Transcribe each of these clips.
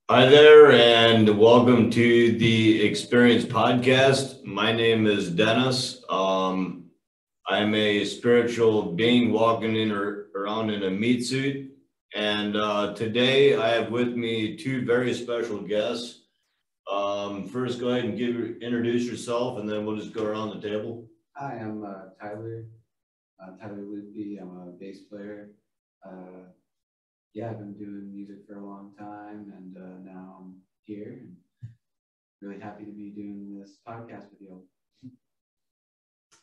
Hi there, and welcome to the Experience Podcast. My name is Dennis. I'm a spiritual being walking around in a meat suit. And today I have with me two very special guests. First, go ahead and introduce yourself, and then we'll just go around the table. Hi, I'm Tyler Lidby. I'm a bass player. I've been doing music for a long time, and now I'm here and really happy to be doing this podcast with you.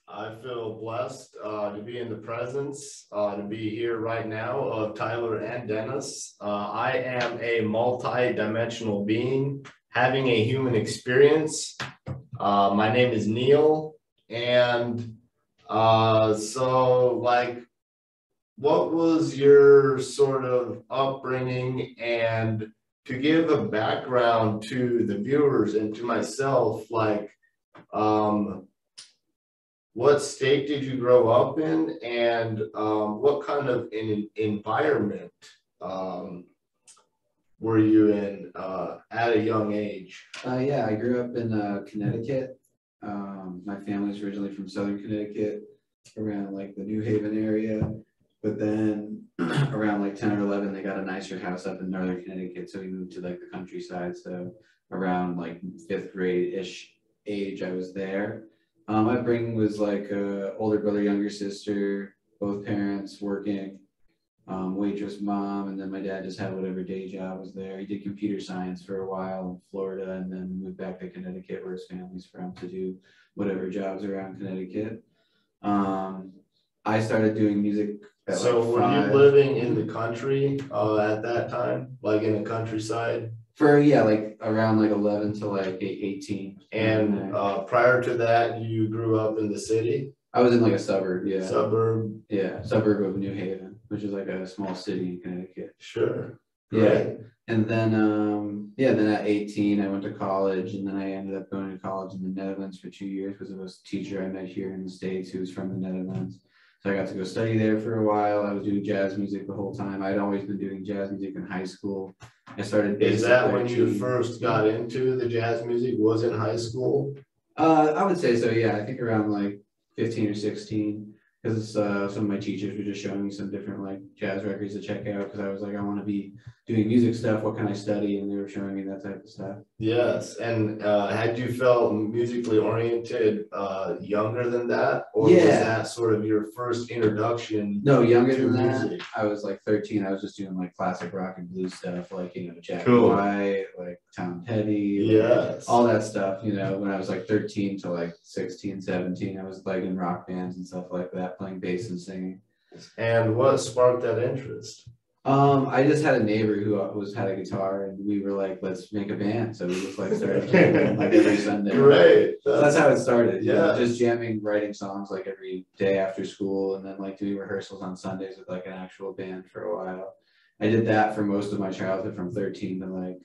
I feel blessed to be in the presence, to be here right now of Tyler and Dennis. I am a multi-dimensional being having a human experience. My name is Neil, and what was your sort of upbringing? And to give a background to the viewers and to myself, what state did you grow up in, and what kind of an environment were you in at a young age? I grew up in Connecticut. My family's originally from Southern Connecticut, around like the New Haven area. But then around like 10 or 11, they got a nicer house up in Northern Connecticut. So we moved to like the countryside. So around like fifth grade-ish age, I was there. My upbringing was like older brother, younger sister, both parents working, waitress mom, and then my dad just had whatever day job was there. He did computer science for a while in Florida and then moved back to Connecticut where his family's from to do whatever jobs around Connecticut. I started doing music at So like were 5. you living in the country at that time, like in the countryside? For like around like 11 to like 18. And prior to that, you grew up in the city? I was in like a suburb, Suburb? Yeah, suburb of New Haven, which is like a small city in Connecticut. Sure. Yeah. Great. And then then at 18 I went to college, and then I ended up going to college in the Netherlands for 2 years because of a teacher I met here in the States who was from the Netherlands. So I got to go study there for a while. I was doing jazz music the whole time. I'd always been doing jazz music in high school. I started bass. Is that when you first got into the jazz music? Was in high school? I would say so, yeah. I think around like 15 or 16, because some of my teachers were just showing me some different like jazz records to check out, because I was like, I want to be doing music stuff. What can I study? And they were showing me that type of stuff. Yes. And had you felt musically oriented younger than that? Or Yeah. was that sort of your first introduction? No, younger than music? that. I was like 13. I was just doing like classic rock and blues stuff, like, Jack Cool. White, like Tom Petty, Yes. all that stuff. When I was like 13 to like 16, 17, I was like in rock bands and stuff like that, playing bass and singing. And what sparked that interest? I just had a neighbor who had a guitar, and we were like, let's make a band. So we just like started jamming like every Sunday. Great. So that's how it started. Yeah. Just jamming, writing songs like every day after school, and then like doing rehearsals on Sundays with like an actual band for a while. I did that for most of my childhood, from 13 to like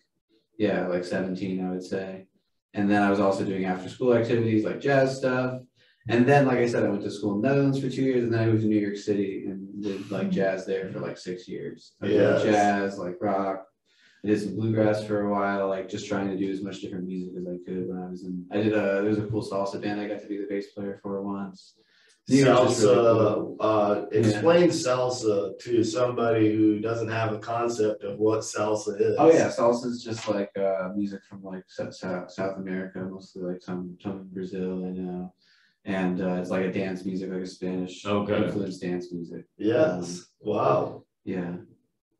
17, I would say. And then I was also doing after school activities like jazz stuff. And then, like I said, I went to school in the Netherlands for 2 years, and then I moved to New York City and did like jazz there for like 6 years. I did jazz, like rock. I did some bluegrass for a while, like just trying to do as much different music as I could when I was in. There was a cool salsa band I got to be the bass player for once. Salsa, really cool. Explain salsa to somebody who doesn't have a concept of what salsa is. Oh yeah, salsa is just like music from like South America, mostly like some Brazil, I know. And it's like a dance music, like a Spanish influenced dance music. Yes. Wow. Yeah.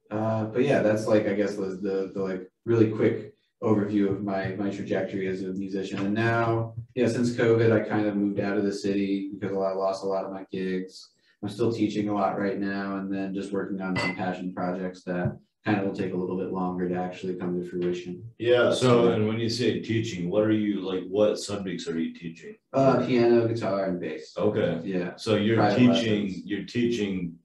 But yeah, that's like, I guess, was the like really quick overview of my trajectory as a musician. And now, since COVID, I kind of moved out of the city because I lost a lot of my gigs. I'm still teaching a lot right now, and then just working on some passion projects that kind of will take a little bit longer to actually come to fruition. Yeah. So, and when you say teaching, what subjects are you teaching? Piano, guitar, and bass. Okay. Yeah. So you're teaching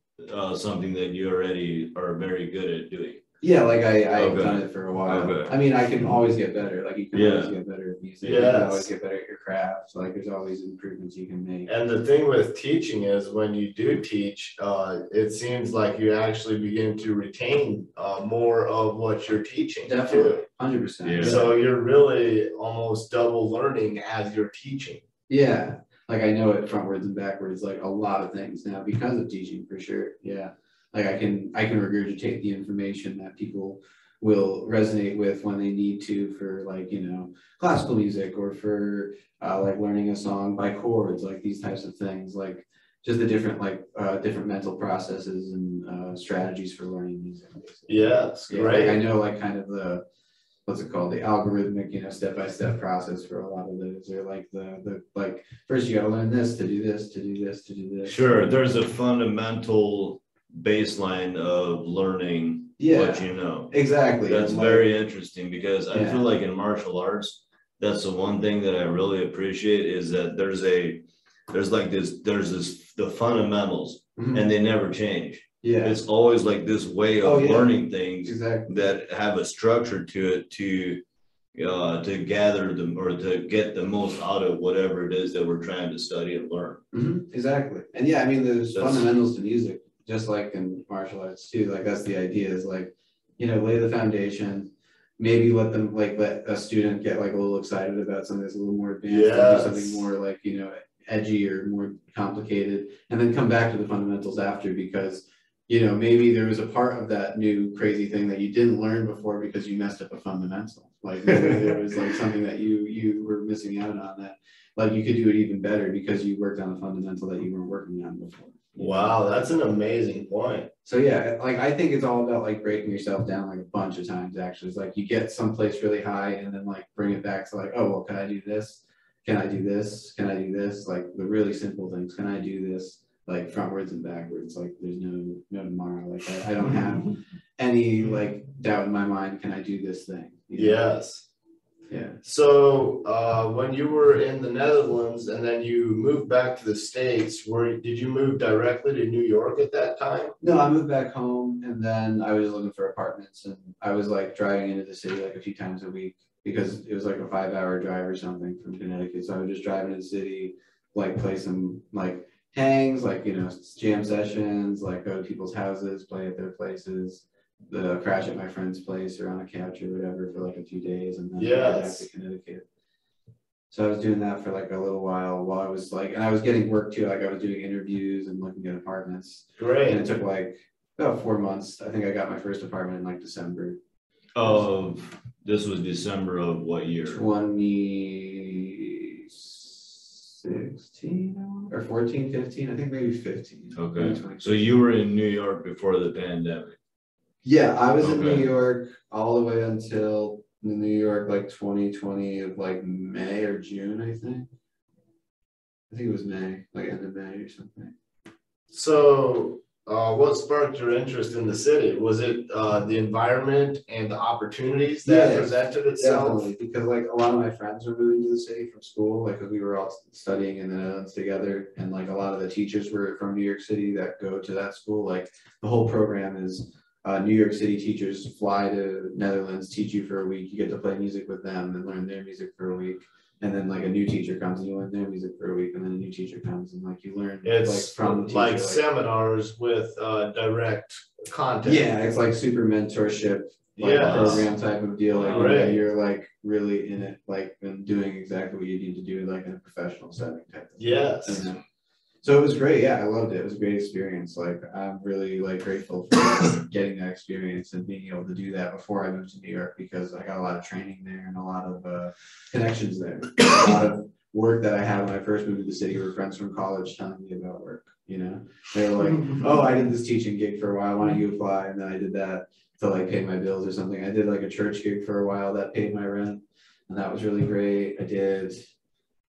something that you already are very good at doing. Yeah, like I've Okay. done it for a while. Okay. I mean, I can always get better. Like you can always get better at music. You can always Yes. get better at your craft. So like there's always improvements you can make. And the thing with teaching is when you do teach, it seems like you actually begin to retain more of what you're teaching. Definitely, 100%. Yeah. So you're really almost double learning as you're teaching. Yeah, like I know it frontwards and backwards, like a lot of things now because of teaching for sure. Yeah, like I can regurgitate the information that people will resonate with when they need to for like, you know, classical music or for like learning a song by chords, like these types of things, like just the different different mental processes and strategies for learning music. Basically. Yes, Yeah, great. like I know like kind of the what's it called, the algorithmic, you know, step-by-step process for a lot of those. They're like the like first you gotta learn this to do this to do this to do this. Sure, there's a fundamental baseline of learning what you know. Exactly. That's and very interesting because I Yeah. feel like in martial arts, that's the one thing that I really appreciate is that there's the fundamentals Mhm. and they never change. Yeah, It's always like this way of Oh, yeah. learning things exactly. that have a structure to it to gather them or to get the most out of whatever it is that we're trying to study and learn. Exactly. And yeah, I mean, there's That's- fundamentals to music, just like in martial arts too. Like that's the idea is like, you know, lay the foundation, maybe let a student get like a little excited about something that's a little more advanced, or do something more like, you know, edgy or more complicated, and then come back to the fundamentals after because, you know, maybe there was a part of that new crazy thing that you didn't learn before because you messed up a fundamental. Like maybe there was like something that you were missing out on that like you could do it even better because you worked on a fundamental that you weren't working on before. Wow, that's an amazing point. So yeah, like I think it's all about like breaking yourself down like a bunch of times actually. It's like you get someplace really high and then like bring it back to like, oh well, can I do this? Can I do this? Can I do this? Like the really simple things. Can I do this? Like frontwards and backwards. Like there's no tomorrow. Like I don't have any like doubt in my mind. Can I do this thing? You know? Yes. Yeah. So when you were in the Netherlands and then you moved back to the States, did you move directly to New York at that time? No, I moved back home and then I was looking for apartments and I was like driving into the city like a few times a week because it was like a 5-hour drive or something from Connecticut. So I would just drive into the city, like play some like hangs, like, you know, jam sessions, like go to people's houses, play at their places, crash at my friend's place or on a couch or whatever for like a few days and then go back to Connecticut. So I was doing that for like a little while I was like, and I was getting work too. Like I was doing interviews and looking at apartments. Great. And it took like about 4 months. I think I got my first apartment in like December. This was December of what year? 2016 or 14, 15. I think maybe 15. Okay. So you were in New York before the pandemic. Yeah, I was in New York all the way until New York like 2020 of like May or June, I think. I think it was May, like end of May or something. So what sparked your interest in the city? Was it the environment and the opportunities that presented itself? Definitely, because like a lot of my friends were moving to the city from school, like because we were all studying in the Netherlands together, and like a lot of the teachers were from New York City that go to that school. Like the whole program is New York City teachers fly to Netherlands, teach you for a week, you get to play music with them and learn their music for a week. And then like a new teacher comes and you learn their music for a week, and then a new teacher comes and like you learn It's like from the teacher, like seminars with direct content. Yeah, it's like super mentorship, like program type of deal. Like you're like really in it, like and doing exactly what you need to do, like in a professional setting type of thing. Yes. And, so it was great. Yeah, I loved it. It was a great experience. Like I'm really like grateful for getting that experience and being able to do that before I moved to New York because I got a lot of training there and a lot of connections there. A lot of work that I had when I first moved to the city were friends from college telling me about work. You know, they were like, "Oh, I did this teaching gig for a while. Why don't you apply?" And then I did that to like pay my bills or something. I did like a church gig for a while that paid my rent, and that was really great.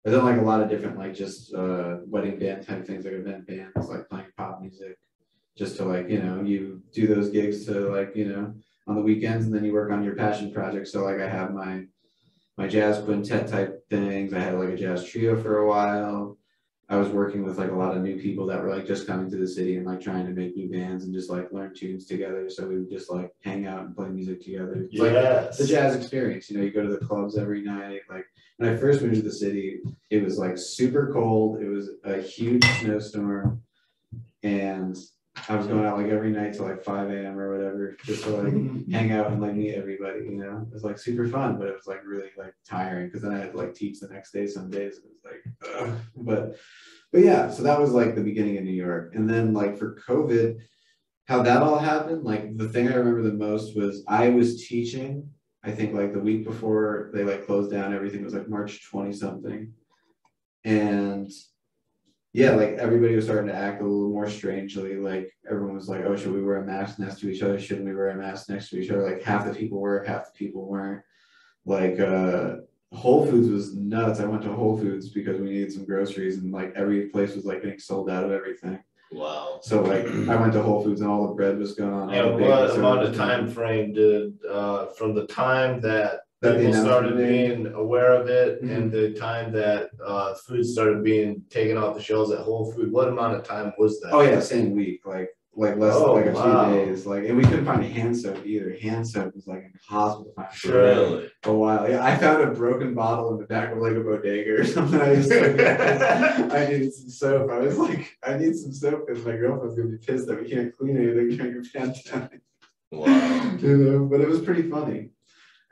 I've done like a lot of different like just wedding band type things, like event bands, like playing pop music, just to like, you know, you do those gigs to like, you know, on the weekends and then you work on your passion project. So like I have my jazz quintet type things. I had like a jazz trio for a while. I was working with like a lot of new people that were like just coming to the city and like trying to make new bands and just like learn tunes together. So we would just like hang out and play music together. It's like the jazz experience, you know, you go to the clubs every night. Like when I first moved to the city, it was like super cold. It was a huge snowstorm, and I was going out like every night till like 5 a.m. or whatever, just to like hang out and like meet everybody, you know. It was like super fun, but it was like really like tiring because then I had to like teach the next day some days. It was like, ugh. But yeah, so that was like the beginning of New York. And then like for COVID, how that all happened, like the thing I remember the most was I was teaching, I think like the week before they like closed down everything. It was like March 20 something. And yeah, like everybody was starting to act a little more strangely. Like everyone was like, oh, should we wear a mask next to each other? Shouldn't we wear a mask next to each other? Like half the people were, half the people weren't. Like Whole Foods was nuts. I went to Whole Foods because we needed some groceries, and like every place was like getting sold out of everything. Wow. So like I went to Whole Foods and all the bread was gone. And what amount of time frame did from the time that people started being aware of it and the time that food started being taken off the shelves at Whole Foods, what amount of time was that? Oh yeah, same week, like less than like a few days. Like, and we couldn't find hand soap either. Hand soap was like impossible to find for a while. Yeah, I found a broken bottle in the back of like a bodega or something. I just like, I needed some soap. I was like, I need some soap because my girlfriend's gonna be pissed that we can't clean anything during a pandemic. Wow. You know, but it was pretty funny.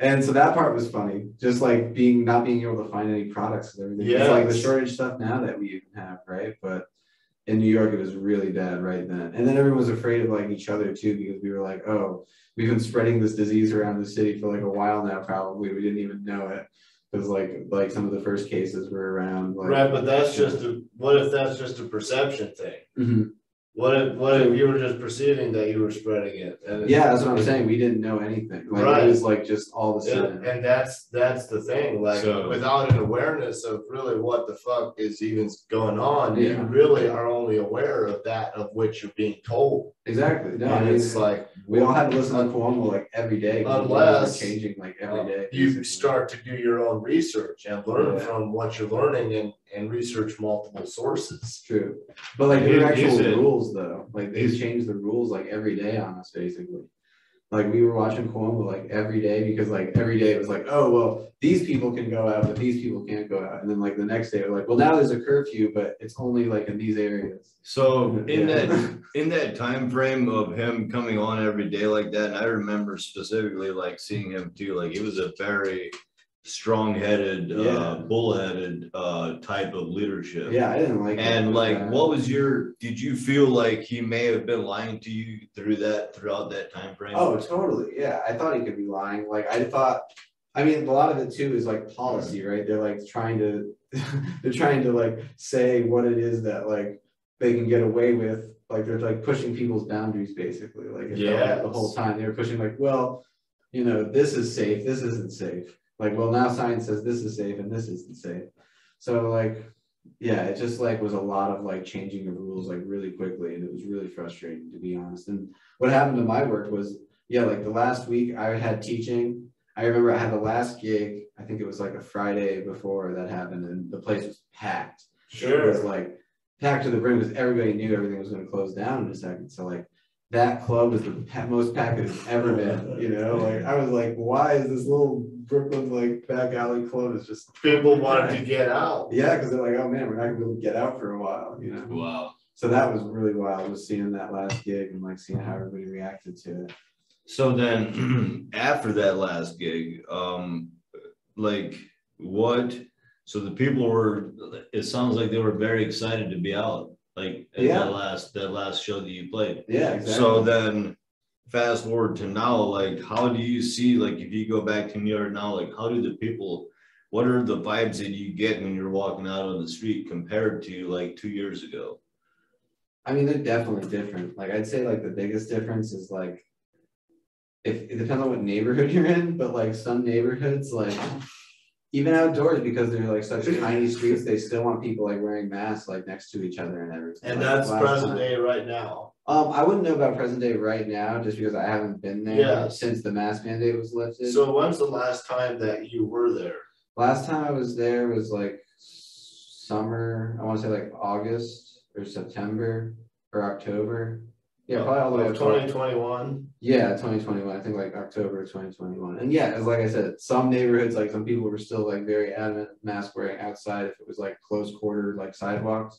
And so that part was funny, just like not being able to find any products and everything. It's like the shortage stuff now that we even have, right? But in New York, it was really bad right then. And then everyone was afraid of like each other too, because we were like, oh, we've been spreading this disease around the city for like a while now, probably. We didn't even know it. Because like some of the first cases were around. Like, right, but that's just what if that's just a perception thing? Mm-hmm. What if you were just perceiving that you were spreading it? And yeah, that's what I'm saying. We didn't know anything. Like it was like just all of a sudden. And that's the thing. Like without an awareness of really what the fuck is even going on, you really are only aware of that of which you're being told. Exactly. No, and it's like we all had to listen to Cuomo like every day. Unless changing like every day. You start to do your own research and learn from what you're learning and research multiple sources. True. But like there are actual rules though. Like they change the rules like every day on us basically. Like we were watching Cuomo like every day because like every day it was like, oh well, these people can go out, but these people can't go out. And then like the next day, we're like, well now there's a curfew, but it's only like in these areas. So in that time frame of him coming on every day like that, and I remember specifically like seeing him too, like he was a very strong-headed, bullheaded type of leadership. Yeah, I didn't like and like what was did you feel like he may have been lying to you throughout that time frame? Oh, totally. Yeah, I thought he could be lying. Like I mean a lot of it too is like policy, right? They're like trying to like say what it is that like they can get away with. Like they're like pushing people's boundaries basically. Like the whole time they were pushing like, well, you know, this is safe, this isn't safe. Like, well, now science says this is safe and this isn't safe. So like, yeah, it just like was a lot of like changing the rules like really quickly. And it was really frustrating to be honest. And what happened to my work was, like the last week I had teaching. I remember I had the last gig. I think it was like a Friday before that happened and the place was packed. Sure. It was like packed to the brim because everybody knew everything was going to close down in a second. So like that club was the most packed it's ever been, you know? Like I was like, why is this little Brooklyn like back alley club is just people wanted to get out? Yeah, because they're like, oh man, we're not gonna be able to get out for a while, you know? Wow. So that was really wild, was seeing that last gig and like seeing how everybody reacted to it. So then after that last gig, like what, so the people were, it sounds like they were very excited to be out. Like at that last show that you played. Yeah, exactly. So then fast forward to now, like how do you see, like if you go back to New York now, like how do the people, what are the vibes that you get when you're walking out on the street compared to like 2 years ago? I mean, they're definitely different. Like I'd say like the biggest difference is like, if it depends on what neighborhood you're in, but like some neighborhoods, like even outdoors, because they're like such tiny streets, they still want people like wearing masks like next to each other and everything. And like, that's present day right now. I wouldn't know about present day right now just because I haven't been there since the mask mandate was lifted. So when's the last time that you were there? Last time I was there was like summer, I want to say like August or September or October. Yeah, probably all the way up to 2021. Yeah, 2021. I think like October 2021. And yeah, as like I said, some neighborhoods, like some people were still like very adamant mask wearing outside if it was like close quarter like sidewalks.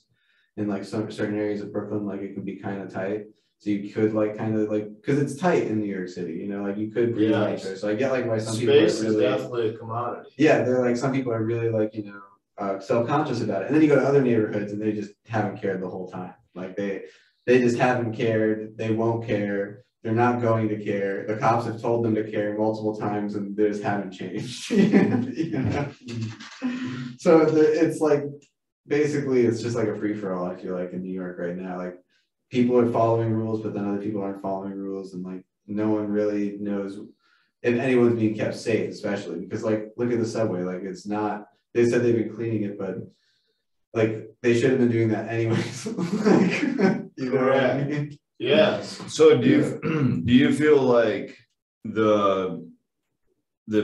In like some certain areas of Brooklyn, like it can be kind of tight. So you could like kind of like, because it's tight in New York City, you know, like you could breathe nature. So I get like why some people are Space is really, definitely a commodity. yeah, they're like, some people are really like, you know, self-conscious about it. And then you go to other neighborhoods and they just haven't cared the whole time. Like they just haven't cared. They won't care. They're not going to care. The cops have told them to care multiple times and they just haven't changed. You know? So it's like, basically it's just like a free-for-all, I feel like, in New York right now. Like people are following rules, but then other people aren't following rules, and like no one really knows if anyone's being kept safe, especially because like look at the subway. Like it's not, they said they've been cleaning it, but like they should have been doing that anyways. Like, you know what I mean? Yes. So do you feel like the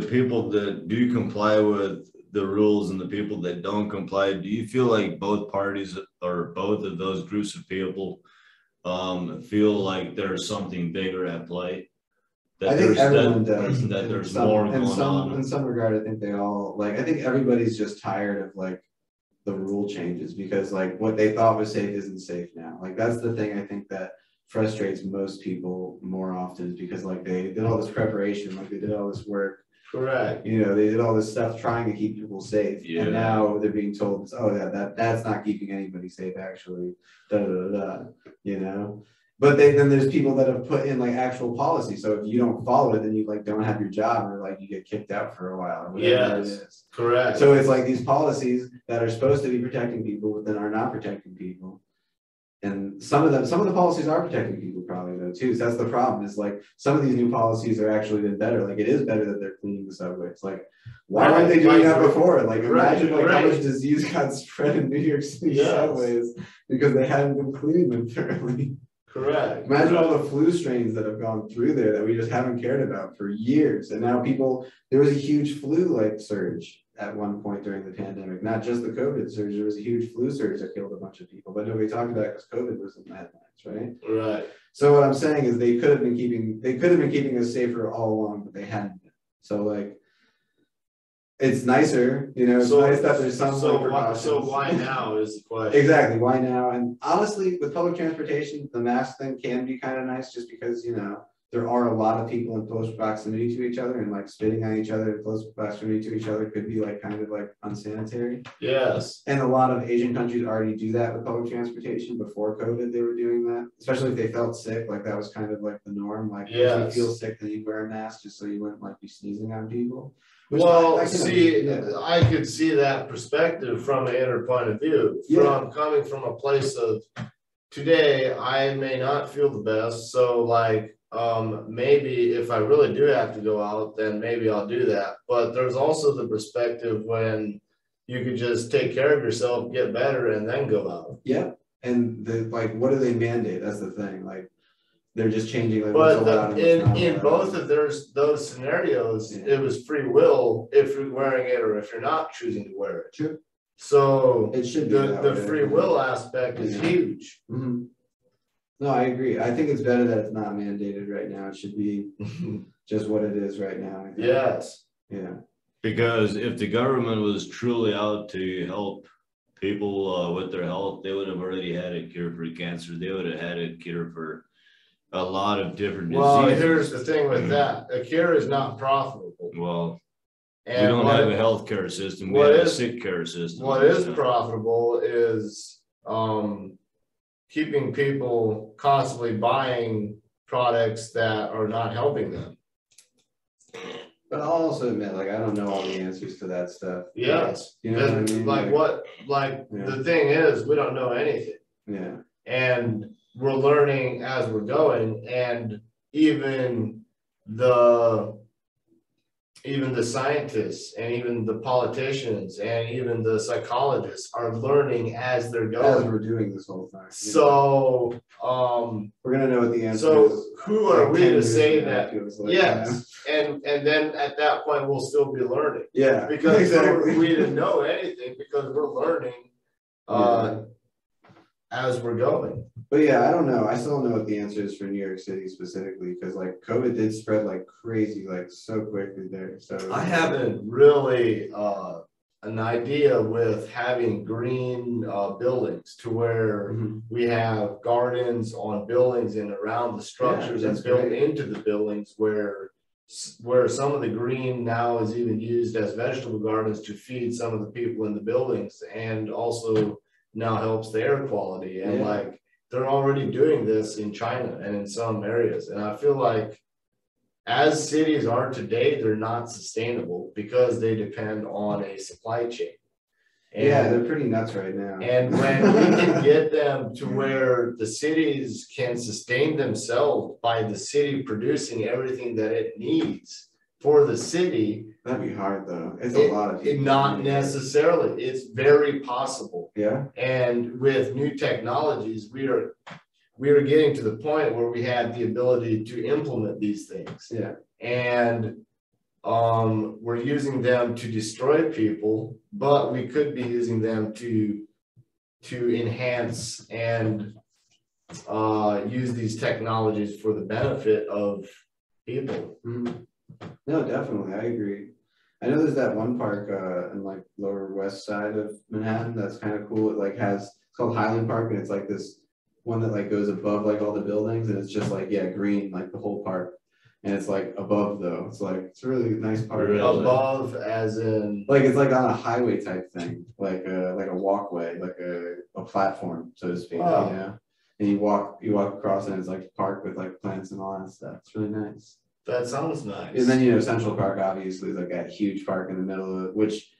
people that do comply with the rules and the people that don't comply, do you feel like both parties or both of those groups of people feel like there's something bigger at play? That I think everyone does. That there's more going on. In some regard, I think they all like. I think everybody's just tired of like the rule changes, because like what they thought was safe isn't safe now. Like that's the thing I think that frustrates most people more often, is because like they did all this preparation, like they did all this work. Correct. You know, they did all this stuff trying to keep people safe, and now they're being told, "Oh, yeah, that's not keeping anybody safe, actually." Da da da da. You know, but then there's people that have put in like actual policy. So if you don't follow it, then you like don't have your job, or like you get kicked out for a while, or whatever it is. Correct. So it's like these policies that are supposed to be protecting people, but then are not protecting people. And some of the policies are protecting people probably though too. So that's the problem, is like some of these new policies are actually been better. Like it is better that they're cleaning the subway. It's like, why weren't they doing that before? Like imagine like how much disease got spread in New York City subways because they hadn't been cleaning them thoroughly. Correct. Imagine all the flu strains that have gone through there that we just haven't cared about for years. And now there was a huge flu like surge at one point during the pandemic, not just the COVID surge. There was a huge flu surge that killed a bunch of people, but nobody talked about it because COVID was in the headlines, right? Right. So what I'm saying is they could have been keeping us safer all along, but they hadn't been. So like, it's nicer, you know, it's nice that there's some precautions. So why now is the question. Exactly, why now? And honestly, with public transportation, the mask thing can be kind of nice, just because, you know, there are a lot of people in close proximity to each other, and like spitting on each other in close proximity to each other could be like kind of like unsanitary. Yes. And a lot of Asian countries already do that with public transportation. Before COVID, they were doing that, especially if they felt sick. Like that was kind of like the norm. Like if you feel sick, then you wear a mask just so you wouldn't like be sneezing on people. Well, I could see that perspective from an inner point of view, from coming from a place of today, I may not feel the best. So like, maybe if I really do have to go out, then maybe I'll do that. But there's also the perspective when you could just take care of yourself, get better, and then go out. Yeah. And what do they mandate? That's the thing. Like, they're just changing. Like, but in both of those scenarios, it was free will if you're wearing it or if you're not choosing to wear it. Sure. So it should be the free will aspect is huge. Mm-hmm. No, I agree. I think it's better that it's not mandated right now. It should be just what it is right now. Yes. Yeah. Because if the government was truly out to help people with their health, they would have already had a cure for cancer. They would have had a cure for a lot of different diseases. Well, here's the thing with that. A cure is not profitable. Well, we don't have a healthcare system. We have a sick care system. What is profitable is keeping people constantly buying products that are not helping them. But I'll also admit, like, I don't know all the answers to that stuff. Yes. You know what I mean? The thing is, we don't know anything. Yeah. And we're learning as we're going, and even the scientists and even the politicians and even the psychologists are learning as they're going. As we're doing this whole time. So we're gonna know what the answer is. So who are we to say that? Like, yes. And then at that point we'll still be learning. Yeah. Because we didn't know anything, because we're learning as we're going. But yeah, I don't know. I still don't know what the answer is for New York City specifically, because like COVID did spread like crazy, like so quickly there. So I haven't really an idea with having green buildings to where we have gardens on buildings and around the structures and built into the buildings where some of the green now is even used as vegetable gardens to feed some of the people in the buildings, and also now helps the air quality. And like they're already doing this in China and in some areas. And I feel like as cities are today, they're not sustainable because they depend on a supply chain. And, they're pretty nuts right now. And when we can get them to where the cities can sustain themselves by the city producing everything that it needs for the city. That'd be hard though. It's a lot of people. Not necessarily. It's very possible. Yeah. And with new technologies, we are getting to the point where we have the ability to implement these things. Yeah. And we're using them to destroy people, but we could be using them to enhance and use these technologies for the benefit of people. No, definitely, I agree. I know there's that one park in like lower west side of Manhattan that's kind of cool. It like it's called Highland Park, and it's like this one that like goes above like all the buildings, and it's just like green like the whole park. And it's like above though. It's like it's a really nice park. Above as in like it's like on a highway type thing, like a walkway, like a platform, so to speak. Oh. You know? And you walk across, and it's like a park with like plants and all that stuff. It's really nice. That sounds nice. And then Central Park obviously is like that huge park in the middle of it, which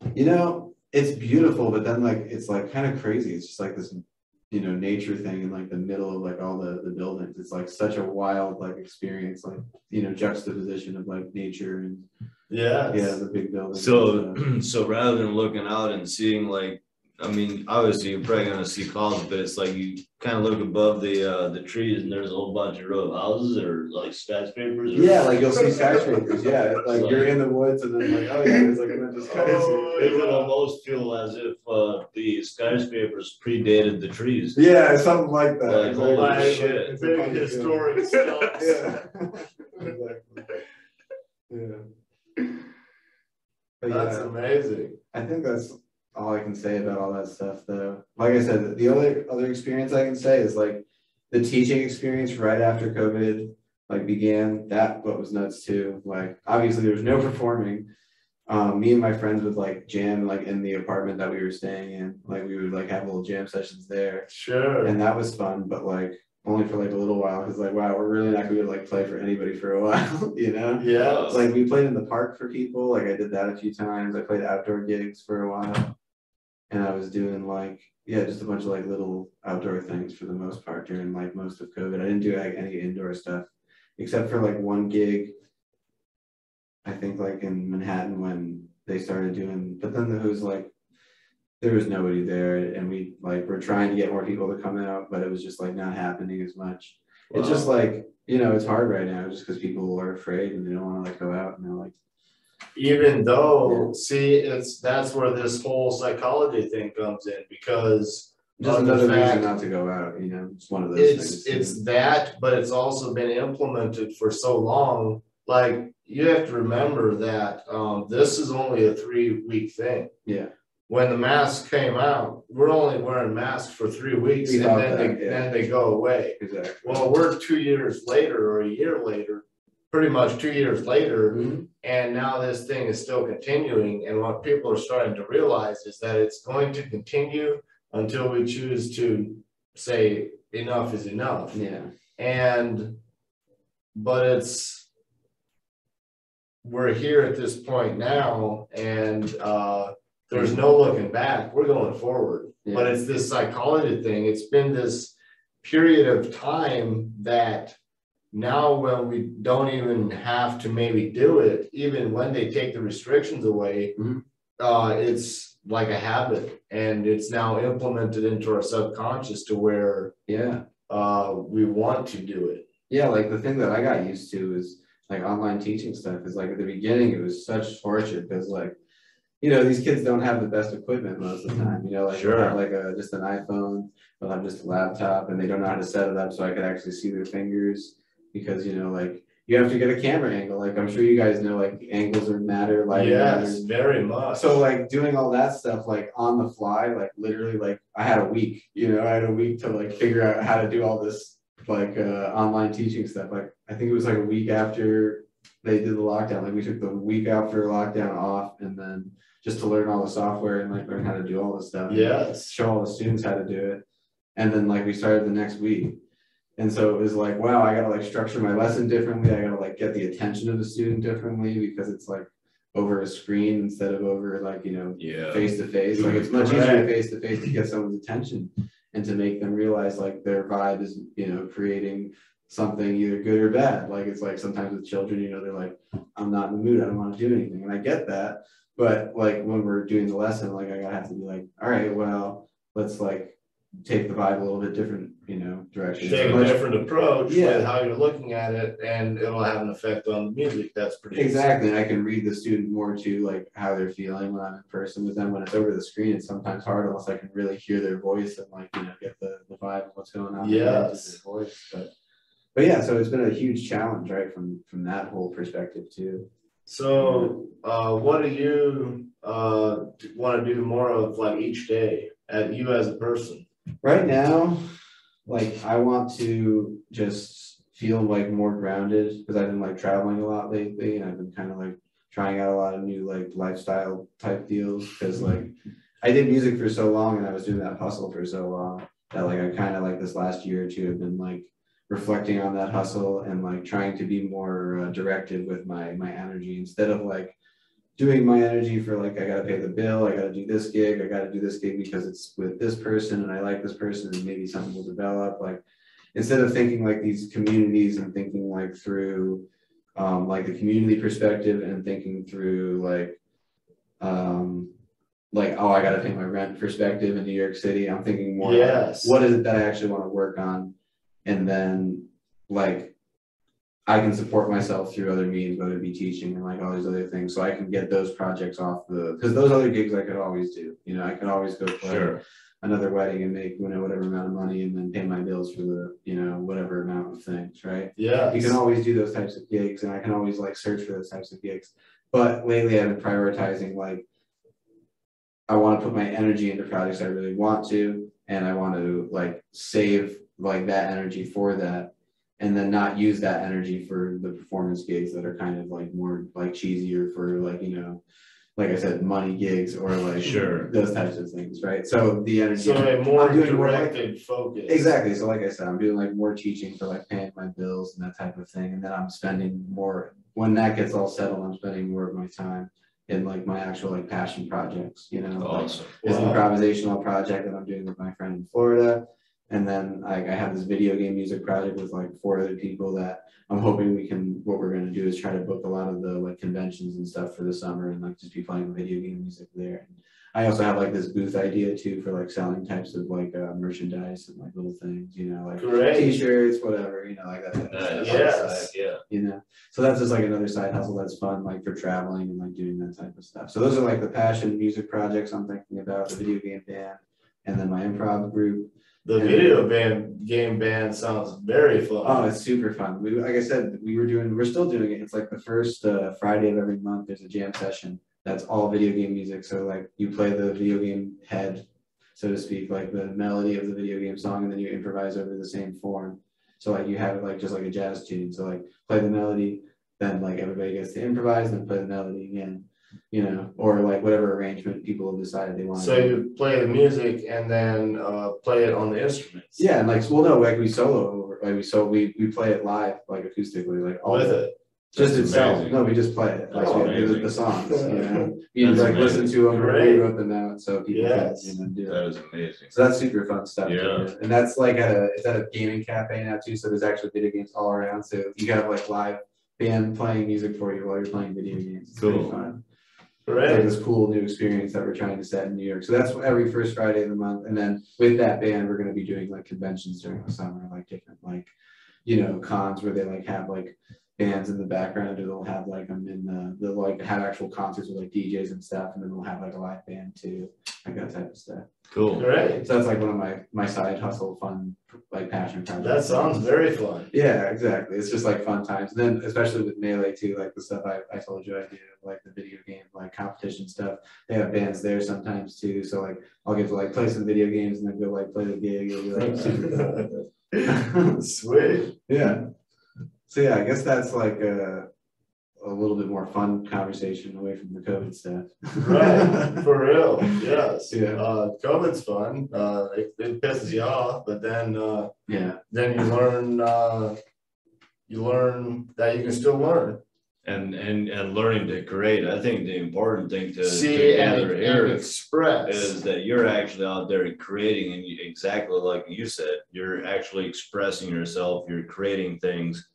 it's beautiful, but then like it's like kind of crazy. It's just like this nature thing in like the middle of like all the buildings. It's like such a wild like experience, like juxtaposition of like nature and the big buildings. So rather than looking out and seeing like, I mean, obviously you're probably gonna see clouds, but it's like you kind of look above the trees and there's a whole bunch of row of houses or like skyscrapers. Like you'll see skyscrapers. Like you're in the woods and then like there's like a bunch of skyscrapers. It would almost feel as if the skyscapers predated the trees. Yeah, something like that. Holy shit! It's big historic stuff. Exactly. That's amazing. I think that's all I can say about all that stuff though. Like I said, the other experience I can say is like the teaching experience right after COVID like began. That what was nuts too. Like obviously there was no performing. Me and my friends would like jam like in the apartment that we were staying in. Like we would like have little jam sessions there. Sure. And that was fun, but like only for like a little while, because like wow, we're really not gonna be able to like play for anybody for a while, Yeah. Like we played in the park for people. Like I did that a few times. I played outdoor gigs for a while. And I was doing like, just a bunch of like little outdoor things for the most part during like most of COVID. I didn't do like any indoor stuff except for like one gig, I think like in Manhattan when they started doing, but then it was like, there was nobody there and we like, were trying to get more people to come out, but it was just like not happening as much. Wow. It's just like, it's hard right now just because people are afraid and they don't want to like go out and they're like, even though that's where this whole psychology thing comes in, because just another reason not to go out, it's one of those things. It's that, but it's also been implemented for so long. Like you have to remember that this is only a 3-week thing. Yeah. When the masks came out, we're only wearing masks for 3 weeks, and then they go away. Exactly. Well, we're 2 years later or a year later, pretty much 2 years later, and now this thing is still continuing. And what people are starting to realize is that it's going to continue until we choose to say enough is enough. Yeah. But we're here at this point now, and there's no looking back. We're going forward. Yeah. But it's this psychology thing. It's been this period of time that now when we don't even have to maybe do it, even when they take the restrictions away, it's like a habit, and it's now implemented into our subconscious to where we want to do it. Yeah, like the thing that I got used to is like online teaching stuff is like at the beginning it was such torture because like you know, these kids don't have the best equipment most of the time, you know, like Sure. they'll have like just an iPhone, they'll have just a laptop, and they don't know how to set it up so I could actually see their fingers, because, you know, like you have to get a camera angle. Like I'm sure you guys know, like angles matter, lighting Yes, matters. very much. So like doing all that stuff like on the fly, like literally, like I had a week, you know, I had a week to like figure out how to do all this like online teaching stuff. Like I think it was like a week after they did the lockdown. Like we took the week after lockdown off, and then just to learn all the software and like learn how to do all this stuff. Yes. Show all the students how to do it. And then like we started the next week. And so it was like, wow, I gotta like structure my lesson differently. I gotta like get the attention of the student differently, because it's like over a screen instead of over like, you know, Yeah. face to face. Like it's much easier face to face to get someone's attention and to make them realize like their vibe is, you know, creating something either good or bad. Like it's like sometimes with children, you know, they're like, I'm not in the mood, I don't want to do anything. And I get that. But like when we're doing the lesson, like I have to be like, all right, well, let's like take the vibe a little bit different, you know, direction. Take a different approach Yeah. with how you're looking at it, and it'll have an effect on the music that's produced. Exactly. And I can read the student more to like how they're feeling when I'm in person with them. When it's over the screen, it's sometimes hard unless I can really hear their voice and like, you know, get the vibe of what's going on. Yes. Their voice. But yeah, so it's been a huge challenge, right, from that whole perspective too. So what do you want to do more of like each day at you as a person? Right now, like I want to just feel like more grounded, because I've been like traveling a lot lately, and I've been kind of like trying out a lot of new like lifestyle type deals, because like I did music for so long and I was doing that hustle for so long that like I kind of like this last year or two have been like reflecting on that hustle and like trying to be more directed with my energy, instead of like doing my energy for like, I gotta pay the bill, I gotta do this gig, I gotta do this gig because it's with this person and I like this person and maybe something will develop. Like instead of thinking like these communities and thinking like through like the community perspective and thinking through like, oh, I gotta pay my rent perspective in New York City. I'm thinking more Yes. like, what is it that I actually want to work on? And then like I can support myself through other means, whether it be teaching and like all these other things, so I can get those projects off because those other gigs I could always do. You know, I could always go play another wedding and make, you know, whatever amount of money and then pay my bills for the, you know, whatever amount of things, right? Yeah. You can always do those types of gigs, and I can always like search for those types of gigs. But lately I've been prioritizing like I want to put my energy into projects I really want to, and I want to like save like that energy for that, and then not use that energy for the performance gigs that are kind of like more like cheesier for like, you know, like I said, money gigs or like those types of things, right? So the energy. So a more directed like, focus. Exactly. So like I said, I'm doing like more teaching for like paying my bills and that type of thing, and then I'm spending more, when that gets all settled, I'm spending more of my time in like my actual like passion projects, you know. Awesome. Like, this improvisational project that I'm doing with my friend in Florida. And then I have this video game music project with like 4 other people that I'm hoping what we're going to do is try to book a lot of the like conventions and stuff for the summer and like just be playing video game music there. And I also have like this booth idea too for like selling types of like merchandise and like little things, you know, like t-shirts, whatever, you know, like that. Yes. Yeah. You know, so that's just like another side hustle that's fun, like for traveling and like doing that type of stuff. So those are like the passion music projects I'm thinking about, the video game band, and then my improv group. The video game band sounds very fun. Oh, it's super fun. Like I said, we're still doing it. It's like the first Friday of every month, there's a jam session that's all video game music. So like you play the video game head, so to speak, like the melody of the video game song, and then you improvise over the same form. So like you have it like just like a jazz tune. So like play the melody, then like everybody gets to improvise, then play the melody again. You know, or like whatever arrangement people have decided they want. So you play the music and then play it on the instruments. Yeah, and like, well, no, like we solo, like we play it live, like acoustically, like all with it. Just That's itself. amazing. No, we just play it. Like the songs, you know. You That's like amazing. listen to them, or Great. we wrote them out, so people can, you know, do That it. is amazing. So that's super fun stuff. Yeah. And that's like it's at a gaming cafe now too. So there's actually video games all around. So you have like live band playing music for you while you're playing video games. It's pretty fun. Right. It's like this cool new experience that we're trying to set in New York. So that's every first Friday of the month. And then with that band, we're going to be doing like conventions during the summer, like different, like, you know, cons where they like have like bands in the background, or they'll have like them in they'll like have actual concerts with like DJs and stuff, and then they'll have like a live band too, like that type of stuff. Cool. Great. So that's like one of my side hustle, fun, like passion projects. That sounds very fun. Yeah, exactly. It's just like fun times. And then especially with Melee too, like the stuff I told you I do, like the video game, like competition stuff. They have bands there sometimes too. So like I'll get to like play some video games and then go like play the gig. It'll be like super fun. Sweet. Yeah. So yeah, I guess that's like a little bit more fun conversation away from the COVID stuff. Right, for real. Yes. Yeah. COVID's fun. It pisses you off, but then Yeah. then you learn that you can still learn. And learning to create. I think the important thing to See and gather here express. is that you're actually out there creating, and exactly like you said, you're actually expressing yourself, you're creating things.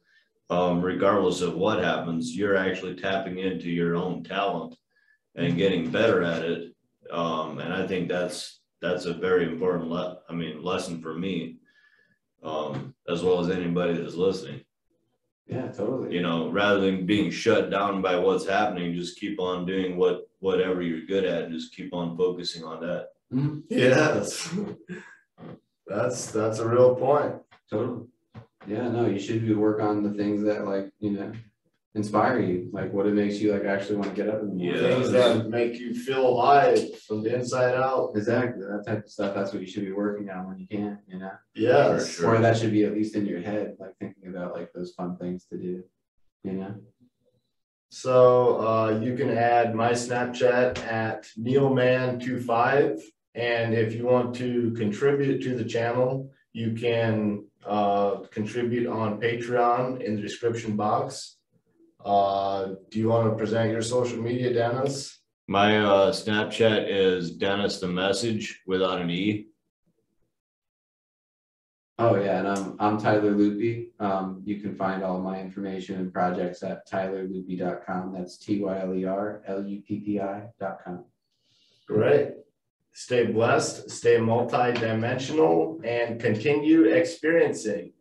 Regardless of what happens, you're actually tapping into your own talent and getting better at it. And I think that's a very important lesson for me, as well as anybody that's listening. Yeah, totally. You know, rather than being shut down by what's happening, just keep on doing whatever you're good at and just keep on focusing on that. Mm-hmm. Yes. That's a real point. Totally. Yeah, no, you should work on the things that like, inspire you, like what it makes you like actually want to get up in the morning. Yeah. Things that make you feel alive from the inside out. Exactly, that type of stuff. That's what you should be working on when you can, Yes. For sure. Or that should be at least in your head, like thinking about like those fun things to do, So you can add my Snapchat at neilman25, and if you want to contribute to the channel, you can contribute on Patreon in the description box. Do you want to present your social media, Dennis? My Snapchat is Dennis the Message without an E. Oh yeah, and I'm Tyler Loopy. You can find all of my information and projects at tylerloopy.com. That's TYLERLUPPI.com. Great. Stay blessed, stay multi-dimensional, and continue experiencing.